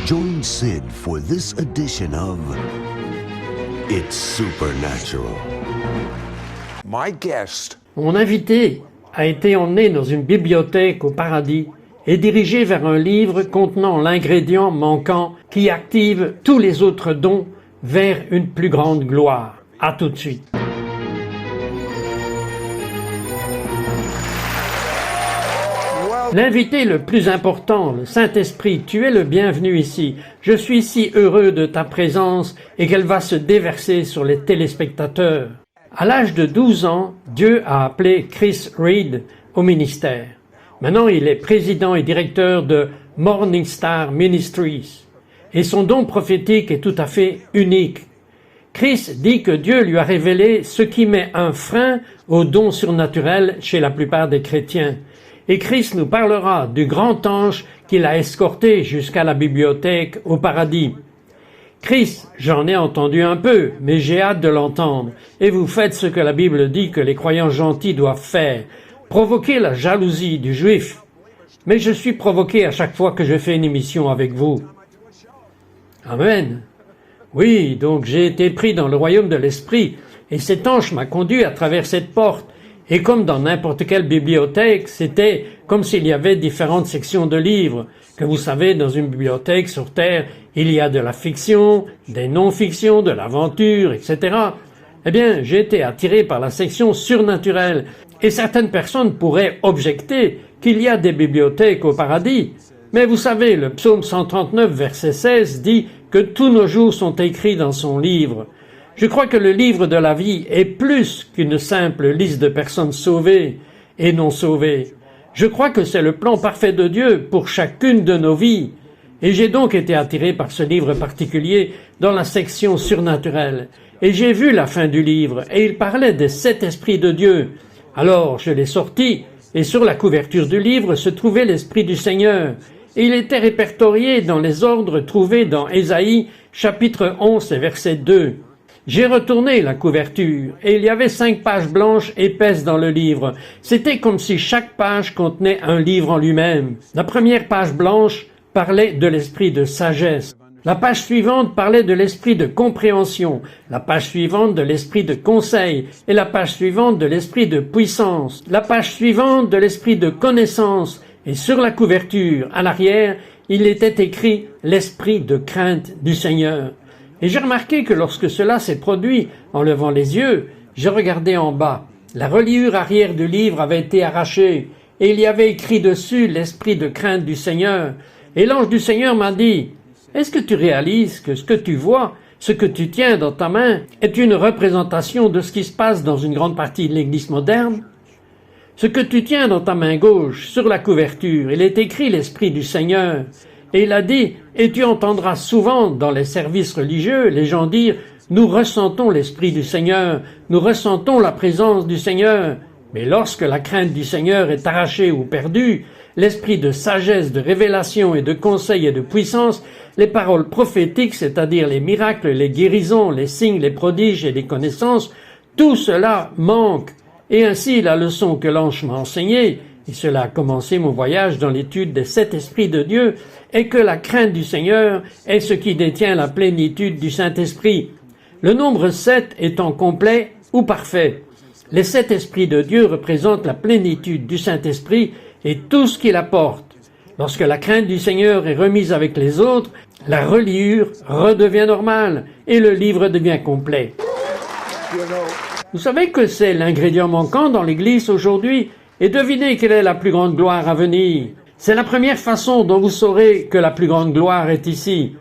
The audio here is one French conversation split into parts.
Join Sid for this edition of It's Supernatural. My guest. Mon invité a été emmené dans une bibliothèque au paradis et dirigé vers un livre contenant l'ingrédient manquant qui active tous les autres dons vers une plus grande gloire. À tout de suite. L'invité le plus important, le Saint-Esprit, tu es le bienvenu ici. Je suis si heureux de ta présence et qu'elle va se déverser sur les téléspectateurs. À l'âge de 12 ans, Dieu a appelé Chris Reed au ministère. Maintenant, il est président et directeur de Morning Star Ministries. Et son don prophétique est tout à fait unique. Chris dit que Dieu lui a révélé ce qui met un frein au don surnaturel chez la plupart des chrétiens. Et Chris nous parlera du grand ange qu'il a escorté jusqu'à la bibliothèque au paradis. Chris, j'en ai entendu un peu, mais j'ai hâte de l'entendre. Et vous faites ce que la Bible dit que les croyants gentils doivent faire. Provoquer la jalousie du juif. Mais je suis provoqué à chaque fois que je fais une émission avec vous. Amen. Oui, donc j'ai été pris dans le royaume de l'esprit, et cet ange m'a conduit à travers cette porte. Et comme dans n'importe quelle bibliothèque, c'était comme s'il y avait différentes sections de livres. Que vous savez, dans une bibliothèque sur Terre, il y a de la fiction, des non-fictions, de l'aventure, etc. Eh bien, j'ai été attiré par la section surnaturelle. Et certaines personnes pourraient objecter qu'il y a des bibliothèques au paradis. Mais vous savez, le psaume 139, verset 16 dit que tous nos jours sont écrits dans son livre. Je crois que le livre de la vie est plus qu'une simple liste de personnes sauvées et non sauvées. Je crois que c'est le plan parfait de Dieu pour chacune de nos vies. Et j'ai donc été attiré par ce livre particulier dans la section surnaturelle. Et j'ai vu la fin du livre, et il parlait des 7 esprits de Dieu. Alors je l'ai sorti, et sur la couverture du livre se trouvait l'Esprit du Seigneur. Et il était répertorié dans les ordres trouvés dans Ésaïe, chapitre 11, verset 2. J'ai retourné la couverture, et il y avait 5 pages blanches épaisses dans le livre. C'était comme si chaque page contenait un livre en lui-même. La première page blanche parlait de l'esprit de sagesse. La page suivante parlait de l'esprit de compréhension, la page suivante de l'esprit de conseil, et la page suivante de l'esprit de puissance, la page suivante de l'esprit de connaissance, et sur la couverture, à l'arrière, il était écrit l'esprit de crainte du Seigneur. Et j'ai remarqué que lorsque cela s'est produit, en levant les yeux, j'ai regardé en bas. La reliure arrière du livre avait été arrachée, et il y avait écrit dessus l'esprit de crainte du Seigneur. Et l'ange du Seigneur m'a dit, « Est-ce que tu réalises que ce que tu vois, ce que tu tiens dans ta main, est une représentation de ce qui se passe dans une grande partie de l'Église moderne? Ce que tu tiens dans ta main gauche, sur la couverture, il est écrit l'esprit du Seigneur. » Et il a dit, et tu entendras souvent dans les services religieux les gens dire, nous ressentons l'Esprit du Seigneur, nous ressentons la présence du Seigneur. Mais lorsque la crainte du Seigneur est arrachée ou perdue, l'esprit de sagesse, de révélation et de conseil et de puissance, les paroles prophétiques, c'est-à-dire les miracles, les guérisons, les signes, les prodiges et les connaissances, tout cela manque. Et ainsi la leçon que l'ange m'a enseignée, et cela a commencé mon voyage dans l'étude des 7 esprits de Dieu, est que la crainte du Seigneur est ce qui détient la plénitude du Saint-Esprit. Le nombre 7 étant complet ou parfait. Les 7 esprits de Dieu représentent la plénitude du Saint-Esprit et tout ce qu'il apporte. Lorsque la crainte du Seigneur est remise avec les autres, la reliure redevient normale et le livre devient complet. Vous savez que c'est l'ingrédient manquant dans l'Église aujourd'hui? Et devinez quelle est la plus grande gloire à venir. C'est la première façon dont vous saurez que la plus grande gloire est ici.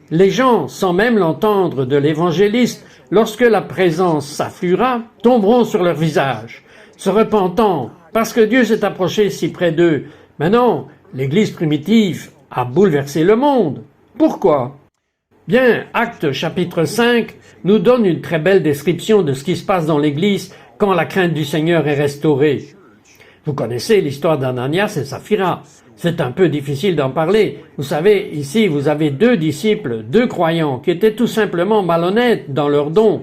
Les gens, sans même l'entendre de l'évangéliste, lorsque la présence s'affluera, tomberont sur leur visage, se repentant, parce que Dieu s'est approché si près d'eux. Mais non, l'Église primitive a bouleversé le monde. Pourquoi? Bien, Actes chapitre 5 nous donne une très belle description de ce qui se passe dans l'Église quand la crainte du Seigneur est restaurée. Vous connaissez l'histoire d'Ananias et Saphira. C'est un peu difficile d'en parler. Vous savez, ici, vous avez 2 disciples, 2 croyants, qui étaient tout simplement malhonnêtes dans leurs dons.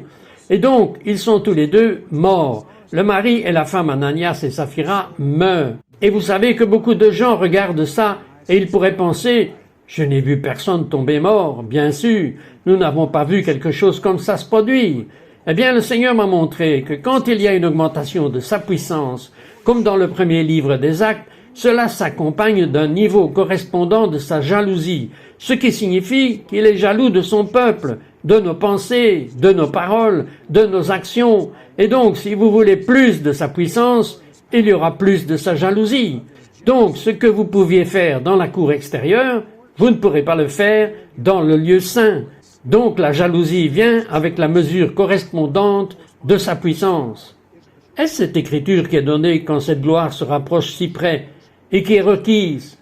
Et donc, ils sont tous les 2 morts. Le mari et la femme Ananias et Saphira meurent. Et vous savez que beaucoup de gens regardent ça et ils pourraient penser, Je n'ai vu personne tomber mort, bien sûr. Nous n'avons pas vu quelque chose comme ça se produire. Eh bien, le Seigneur m'a montré que quand il y a une augmentation de sa puissance, comme dans le premier livre des Actes, cela s'accompagne d'un niveau correspondant de sa jalousie, ce qui signifie qu'il est jaloux de son peuple, de nos pensées, de nos paroles, de nos actions. Et donc, si vous voulez plus de sa puissance, il y aura plus de sa jalousie. Donc, ce que vous pouviez faire dans la cour extérieure, vous ne pourrez pas le faire dans le lieu saint. Donc, la jalousie vient avec la mesure correspondante de sa puissance. Est-ce cette écriture qui est donnée quand cette gloire se rapproche si près et qui est requise?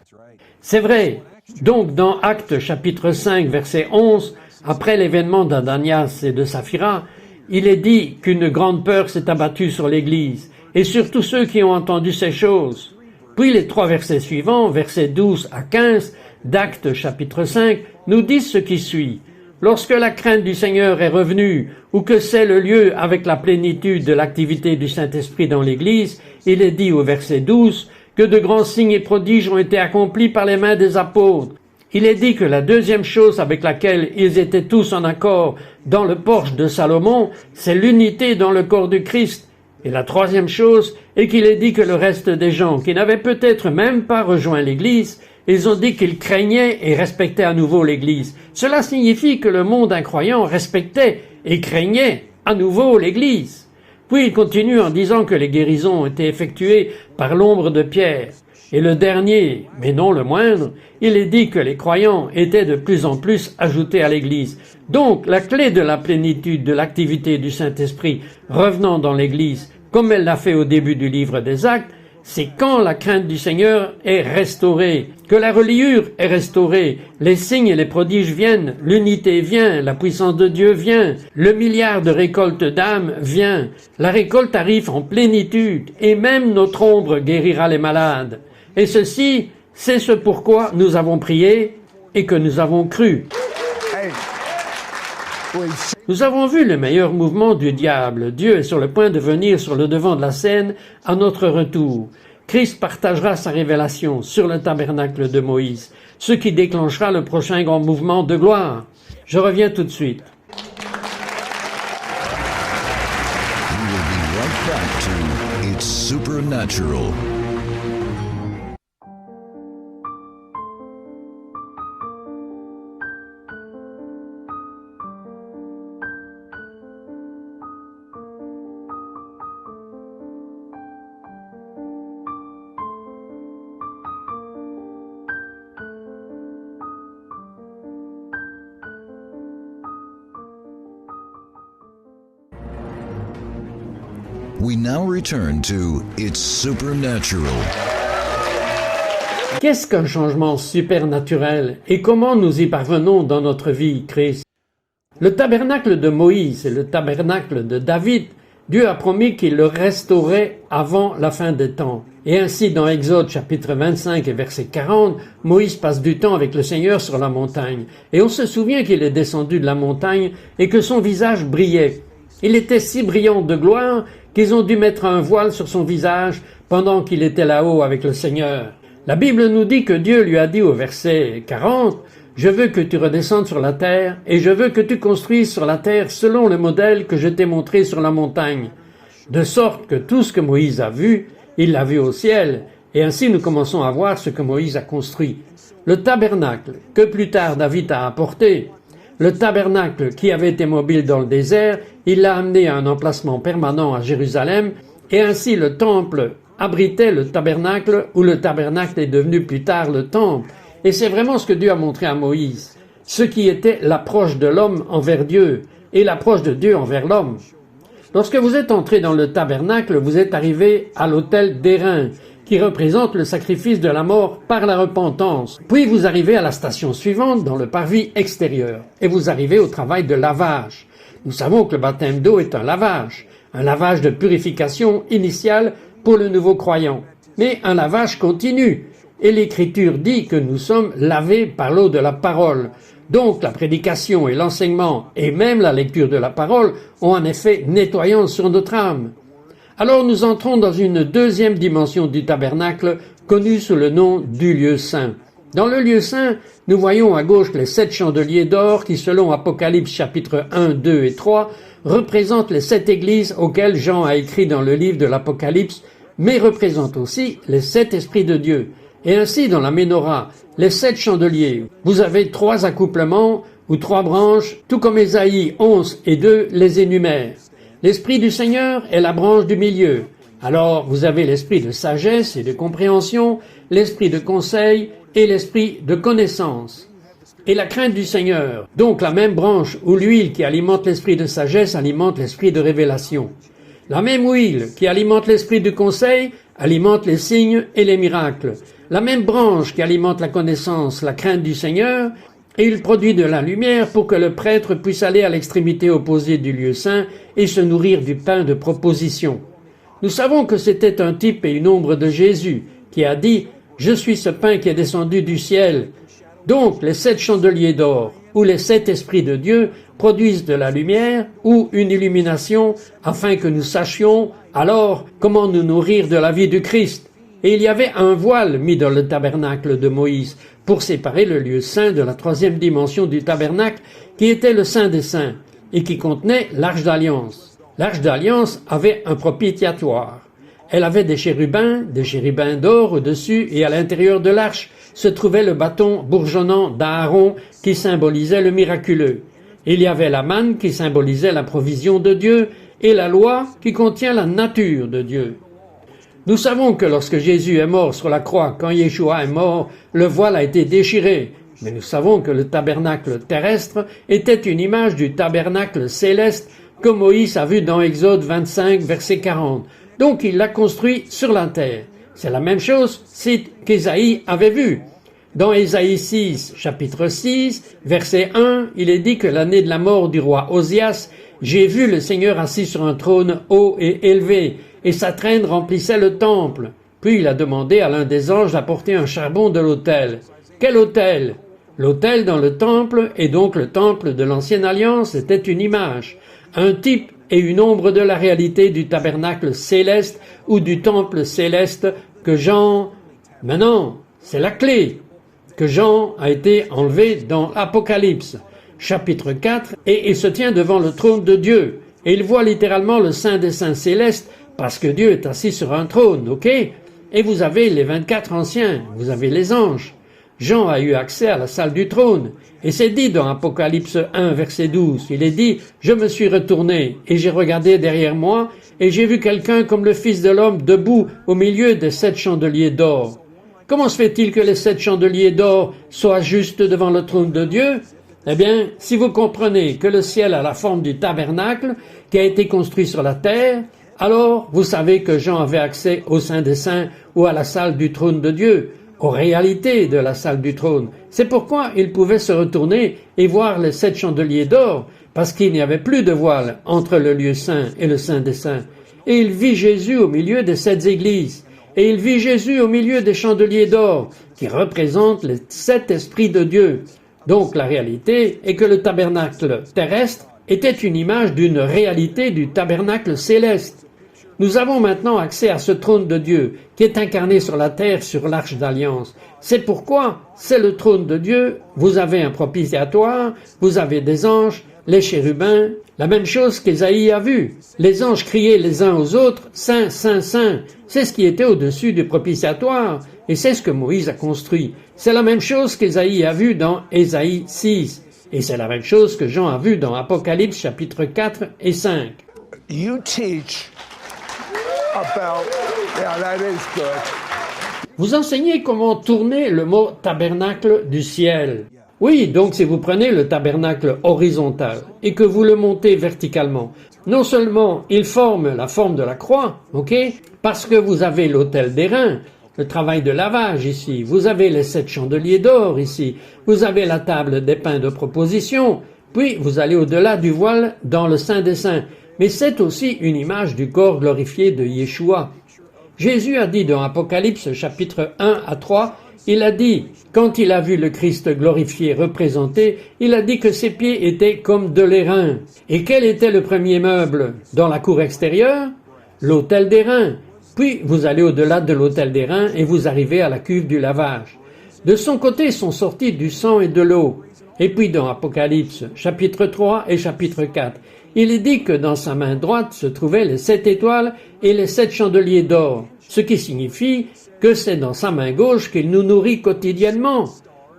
C'est vrai. Donc, dans Actes chapitre 5, verset 11, après l'événement d'Ananias et de Saphira, il est dit qu'une grande peur s'est abattue sur l'Église et sur tous ceux qui ont entendu ces choses. Puis les 3 versets suivants, versets 12 à 15, d'Actes chapitre 5, nous disent ce qui suit. Lorsque la crainte du Seigneur est revenue, ou que c'est le lieu avec la plénitude de l'activité du Saint-Esprit dans l'Église, il est dit au verset 12 que de grands signes et prodiges ont été accomplis par les mains des apôtres. Il est dit que la deuxième chose avec laquelle ils étaient tous en accord dans le porche de Salomon, c'est l'unité dans le corps du Christ. Et la troisième chose est qu'il est dit que le reste des gens qui n'avaient peut-être même pas rejoint l'Église, ils ont dit qu'ils craignaient et respectaient à nouveau l'Église. Cela signifie que le monde incroyant respectait et craignait à nouveau l'Église. Puis il continue en disant que les guérisons ont été effectuées par l'ombre de Pierre. Et le dernier, mais non le moindre, il est dit que les croyants étaient de plus en plus ajoutés à l'Église. Donc, la clé de la plénitude de l'activité du Saint-Esprit revenant dans l'Église, comme elle l'a fait au début du livre des Actes, c'est quand la crainte du Seigneur est restaurée, que la reliure est restaurée, les signes et les prodiges viennent, l'unité vient, la puissance de Dieu vient, le milliard de récolte d'âmes vient, la récolte arrive en plénitude, et même notre ombre guérira les malades. Et ceci, c'est ce pourquoi nous avons prié et que nous avons cru. Nous avons vu le meilleur mouvement du diable. Dieu est sur le point de venir sur le devant de la scène à notre retour. Christ partagera sa révélation sur le tabernacle de Moïse, ce qui déclenchera le prochain grand mouvement de gloire. Je reviens tout de suite. We will be right back to It's Supernatural. We now return to It's Supernatural. Qu'est-ce qu'un changement supernaturel et comment nous y parvenons dans notre vie, Christ? Le tabernacle de Moïse et le tabernacle de David, Dieu a promis qu'il le restaurait avant la fin des temps. Et ainsi, dans Exode chapitre 25 et verset 40, Moïse passe du temps avec le Seigneur sur la montagne. Et on se souvient qu'il est descendu de la montagne et que son visage brillait. Il était si brillant de gloire qu'ils ont dû mettre un voile sur son visage pendant qu'il était là-haut avec le Seigneur. La Bible nous dit que Dieu lui a dit au verset 40, « Je veux que tu redescendes sur la terre et je veux que tu construises sur la terre selon le modèle que je t'ai montré sur la montagne. » De sorte que tout ce que Moïse a vu, il l'a vu au ciel. Et ainsi nous commençons à voir ce que Moïse a construit. Le tabernacle que plus tard David a apporté, le tabernacle qui avait été mobile dans le désert, il l'a amené à un emplacement permanent à Jérusalem, et ainsi le temple abritait le tabernacle, où le tabernacle est devenu plus tard le temple. Et c'est vraiment ce que Dieu a montré à Moïse, ce qui était l'approche de l'homme envers Dieu, et l'approche de Dieu envers l'homme. Lorsque vous êtes entré dans le tabernacle, vous êtes arrivé à l'autel d'airain, qui représente le sacrifice de la mort par la repentance. Puis vous arrivez à la station suivante, dans le parvis extérieur, et vous arrivez au travail de lavage. Nous savons que le baptême d'eau est un lavage de purification initiale pour le nouveau croyant, mais un lavage continu. Et l'Écriture dit que nous sommes lavés par l'eau de la parole. Donc la prédication et l'enseignement, et même la lecture de la parole, ont un effet nettoyant sur notre âme. Alors nous entrons dans une deuxième dimension du tabernacle, connue sous le nom du lieu saint. Dans le lieu saint, nous voyons à gauche les 7 chandeliers d'or qui, selon Apocalypse chapitre 1, 2 et 3, représentent les 7 églises auxquelles Jean a écrit dans le livre de l'Apocalypse, mais représentent aussi les 7 esprits de Dieu. Et ainsi, dans la Ménorah, les 7 chandeliers, vous avez 3 accouplements ou 3 branches, tout comme Ésaïe 11 et 2 les énumèrent. L'esprit du Seigneur est la branche du milieu. Alors, vous avez l'esprit de sagesse et de compréhension, l'esprit de conseil et l'esprit de connaissance. Et la crainte du Seigneur, donc la même branche où l'huile qui alimente l'esprit de sagesse alimente l'esprit de révélation. La même huile qui alimente l'esprit du conseil alimente les signes et les miracles. La même branche qui alimente la connaissance, la crainte du Seigneur, et il produit de la lumière pour que le prêtre puisse aller à l'extrémité opposée du lieu saint et se nourrir du pain de proposition. Nous savons que c'était un type et une ombre de Jésus qui a dit « Je suis ce pain qui est descendu du ciel ». Donc les 7 chandeliers d'or ou les 7 esprits de Dieu produisent de la lumière ou une illumination afin que nous sachions alors comment nous nourrir de la vie du Christ. Et il y avait un voile mis dans le tabernacle de Moïse pour séparer le lieu saint de la 3e dimension du tabernacle qui était le Saint des Saints et qui contenait l'Arche d'Alliance. L'Arche d'Alliance avait un propitiatoire. Elle avait des chérubins d'or au-dessus et à l'intérieur de l'arche se trouvait le bâton bourgeonnant d'Aaron qui symbolisait le miraculeux. Il y avait la manne qui symbolisait la provision de Dieu et la loi qui contient la nature de Dieu. Nous savons que lorsque Jésus est mort sur la croix, quand Yeshua est mort, le voile a été déchiré. Mais nous savons que le tabernacle terrestre était une image du tabernacle céleste que Moïse a vu dans Exode 25, verset 40. Donc il l'a construit sur la terre. C'est la même chose qu'Ésaïe avait vu. Dans Ésaïe 6, chapitre 6, verset 1, il est dit que l'année de la mort du roi Osias, j'ai vu le Seigneur assis sur un trône haut et élevé, et sa traîne remplissait le temple. Puis il a demandé à l'un des anges d'apporter un charbon de l'autel. Quel autel? L'autel dans le temple, et donc le temple de l'Ancienne Alliance, était une image, un type et une ombre de la réalité du tabernacle céleste ou du temple céleste que Jean... Maintenant, c'est la clé que Jean a été enlevé dans l'Apocalypse, chapitre 4, et il se tient devant le trône de Dieu. Et il voit littéralement le Saint des Saints célestes, parce que Dieu est assis sur un trône, ok? Et vous avez les 24 anciens, vous avez les anges. Jean a eu accès à la salle du trône. Et c'est dit dans Apocalypse 1, verset 12, il est dit « Je me suis retourné, et j'ai regardé derrière moi, et j'ai vu quelqu'un comme le Fils de l'homme debout au milieu des 7 chandeliers d'or. » Comment se fait-il que les 7 chandeliers d'or soient juste devant le trône de Dieu? Eh bien, si vous comprenez que le ciel a la forme du tabernacle qui a été construit sur la terre, alors vous savez que Jean avait accès au Saint des Saints ou à la salle du trône de Dieu, aux réalités de la salle du trône. C'est pourquoi il pouvait se retourner et voir les 7 chandeliers d'or, parce qu'il n'y avait plus de voile entre le lieu saint et le Saint des Saints. Et il vit Jésus au milieu des 7 églises. Et il vit Jésus au milieu des chandeliers d'or, qui représentent les 7 esprits de Dieu. Donc la réalité est que le tabernacle terrestre était une image d'une réalité du tabernacle céleste. Nous avons maintenant accès à ce trône de Dieu qui est incarné sur la terre sur l'Arche d'Alliance. C'est pourquoi c'est le trône de Dieu, vous avez un propitiatoire, vous avez des anges, les chérubins, la même chose qu'Ésaïe a vu. Les anges criaient les uns aux autres, « Saint, Saint, Saint ». C'est ce qui était au-dessus du propitiatoire et c'est ce que Moïse a construit. C'est la même chose qu'Ésaïe a vu dans Ésaïe 6 et c'est la même chose que Jean a vu dans Apocalypse chapitre 4 et 5. You teach about... Yeah, that is good. Vous enseignez comment tourner le mot tabernacle du ciel. Oui, donc si vous prenez le tabernacle horizontal et que vous le montez verticalement, non seulement il forme la forme de la croix, ok, parce que vous avez l'autel d'airain, le travail de lavage ici, vous avez les 7 chandeliers d'or ici, vous avez la table des pains de proposition, puis vous allez au-delà du voile dans le Saint des Saints. Mais c'est aussi une image du corps glorifié de Yeshua. Jésus a dit dans Apocalypse chapitre 1 à 3, il a dit, quand il a vu le Christ glorifié représenté, il a dit que ses pieds étaient comme de l'airain. Et quel était le premier meuble dans la cour extérieure? L'autel d'airain. Puis vous allez au-delà de l'autel d'airain et vous arrivez à la cuve du lavage. De son côté sont sortis du sang et de l'eau. Et puis dans Apocalypse, chapitre 3 et chapitre 4, il est dit que dans sa main droite se trouvaient les 7 étoiles et les 7 chandeliers d'or, ce qui signifie que c'est dans sa main gauche qu'il nous nourrit quotidiennement.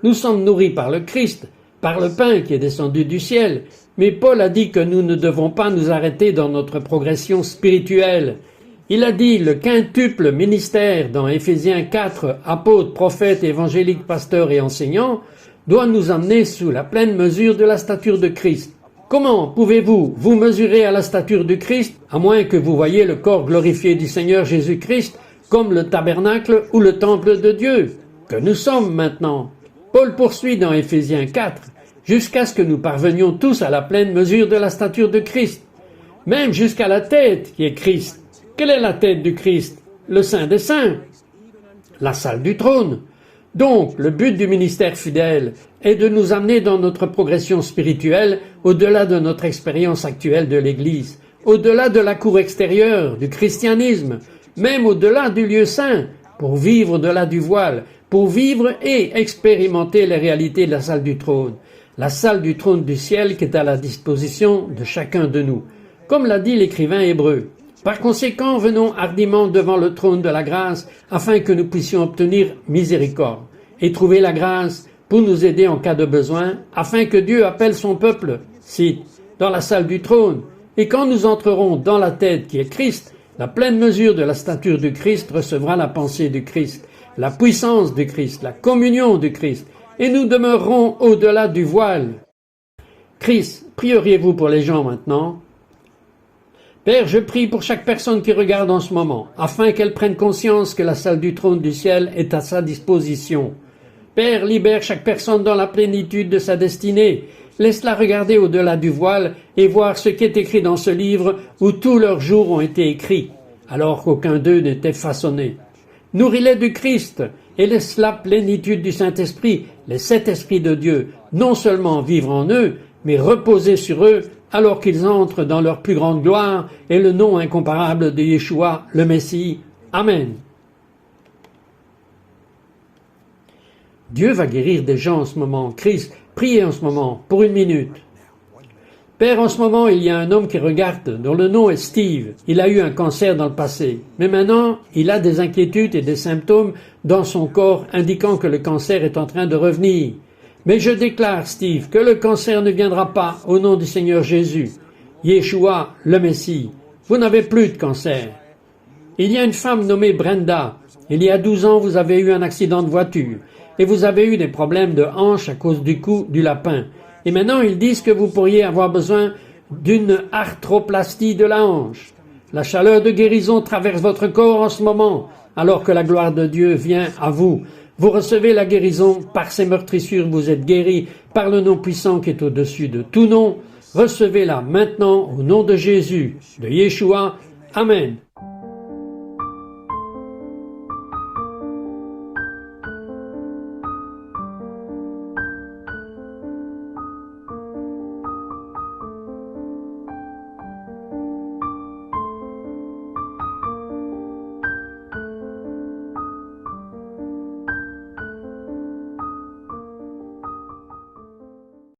Nous sommes nourris par le Christ, par le pain qui est descendu du ciel, mais Paul a dit que nous ne devons pas nous arrêter dans notre progression spirituelle. Il a dit le quintuple ministère dans Éphésiens 4, apôtres, prophètes, évangéliques, pasteurs et enseignants, doit nous amener sous la pleine mesure de la stature de Christ. Comment pouvez-vous vous mesurer à la stature du Christ, à moins que vous voyiez le corps glorifié du Seigneur Jésus-Christ comme le tabernacle ou le temple de Dieu, que nous sommes maintenant? Paul poursuit dans Éphésiens 4, jusqu'à ce que nous parvenions tous à la pleine mesure de la stature de Christ, même jusqu'à la tête qui est Christ. Quelle est la tête du Christ? Le Saint des Saints, la salle du trône. Donc, le but du ministère fidèle est de nous amener dans notre progression spirituelle au-delà de notre expérience actuelle de l'Église, au-delà de la cour extérieure, du christianisme, même au-delà du lieu saint, pour vivre au-delà du voile, pour vivre et expérimenter les réalités de la salle du trône du ciel qui est à la disposition de chacun de nous, comme l'a dit l'écrivain hébreu. Par conséquent, venons hardiment devant le trône de la grâce afin que nous puissions obtenir miséricorde et trouver la grâce pour nous aider en cas de besoin, afin que Dieu appelle son peuple, cite, dans la salle du trône. Et quand nous entrerons dans la tête qui est Christ, la pleine mesure de la stature du Christ recevra la pensée du Christ, la puissance du Christ, la communion du Christ, et nous demeurerons au-delà du voile. Christ, prieriez-vous pour les gens maintenant? Père, je prie pour chaque personne qui regarde en ce moment, afin qu'elle prenne conscience que la salle du trône du ciel est à sa disposition. Père, libère chaque personne dans la plénitude de sa destinée. Laisse-la regarder au-delà du voile et voir ce qui est écrit dans ce livre où tous leurs jours ont été écrits, alors qu'aucun d'eux n'était façonné. Nourris-les du Christ et laisse la plénitude du Saint-Esprit, les 7 esprits de Dieu, non seulement vivre en eux, mais reposer sur eux alors qu'ils entrent dans leur plus grande gloire et le nom incomparable de Yeshua, le Messie. Amen. Dieu va guérir des gens en ce moment. Christ, priez en ce moment, pour 1 minute. Père, en ce moment, il y a un homme qui regarde, dont le nom est Steve. Il a eu un cancer dans le passé. Mais maintenant, il a des inquiétudes et des symptômes dans son corps indiquant que le cancer est en train de revenir. Mais je déclare, Steve, que le cancer ne viendra pas au nom du Seigneur Jésus. Yeshua, le Messie, vous n'avez plus de cancer. Il y a une femme nommée Brenda. Il y a 12 ans, vous avez eu un accident de voiture et vous avez eu des problèmes de hanche à cause du cou du lapin. Et maintenant, ils disent que vous pourriez avoir besoin d'une arthroplastie de la hanche. La chaleur de guérison traverse votre corps en ce moment, alors que la gloire de Dieu vient à vous. Vous recevez la guérison, par ces meurtrissures vous êtes guéris, par le nom puissant qui est au-dessus de tout nom. Recevez-la maintenant au nom de Jésus, de Yeshua. Amen.